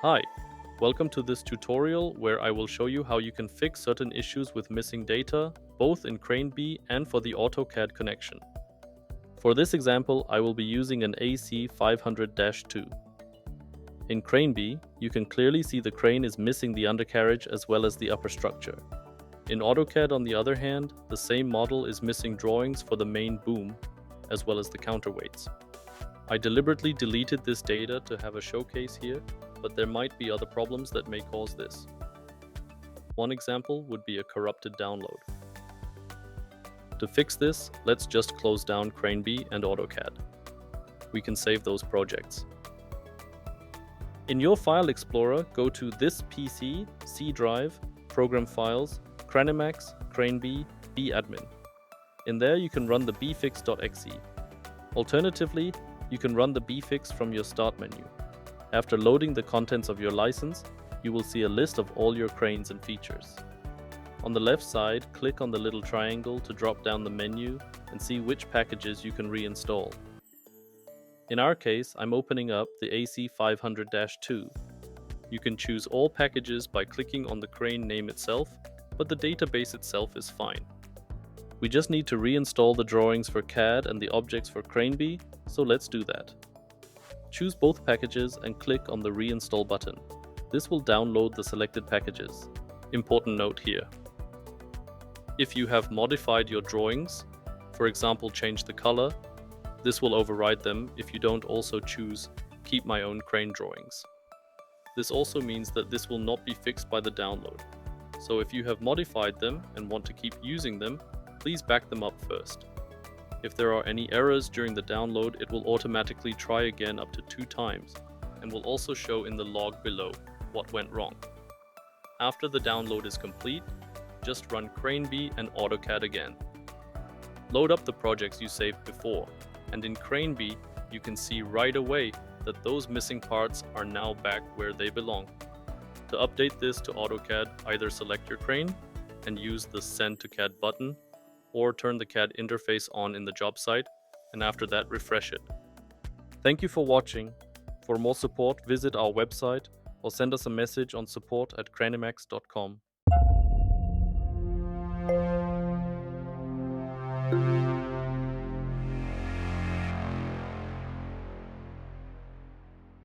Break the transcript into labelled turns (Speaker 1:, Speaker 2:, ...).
Speaker 1: Hi, welcome to this tutorial where I will show you how you can fix certain issues with missing data, both in CRANEbee and for the AutoCAD connection. For this example, I will be using an AC500-2. In CRANEbee, you can clearly see the crane is missing the undercarriage as well as the upper structure. In AutoCAD, on the other hand, the same model is missing drawings for the main boom, as well as the counterweights. I deliberately deleted this data to have a showcase here, but there might be other problems that may cause this. One example would be a corrupted download. To fix this, let's just close down CRANEbee and AutoCAD. We can save those projects. In your File Explorer, go to This PC, C Drive, Program Files, CRANEmax, CRANEbee, beadmin. In there you can run the beeFix.exe. Alternatively, you can run the beeFix from your Start menu. After loading the contents of your license, you will see a list of all your cranes and features. On the left side, click on the little triangle to drop down the menu and see which packages you can reinstall. In our case, I'm opening up the AC500-2. You can choose all packages by clicking on the crane name itself, but the database itself is fine. We just need to reinstall the drawings for CAD and the objects for CRANEbee, so let's do that. Choose both packages and click on the Reinstall button. This will download the selected packages. Important note here. If you have modified your drawings, for example change the color, this will override them if you don't also choose Keep My Own Crane Drawings. This also means that this will not be fixed by the download. So if you have modified them and want to keep using them, please back them up first. If there are any errors during the download, it will automatically try again up to 2 times and will also show in the log below what went wrong. After the download is complete, just run CRANEbee and AutoCAD again. Load up the projects you saved before, and in CRANEbee you can see right away that those missing parts are now back where they belong. To update this to AutoCAD, either select your crane and use the Send to CAD button, or turn the CAD interface on in the job site, and after that refresh it. Thank you for watching. For more support, visit our website or send us a message on support@cranemax.com.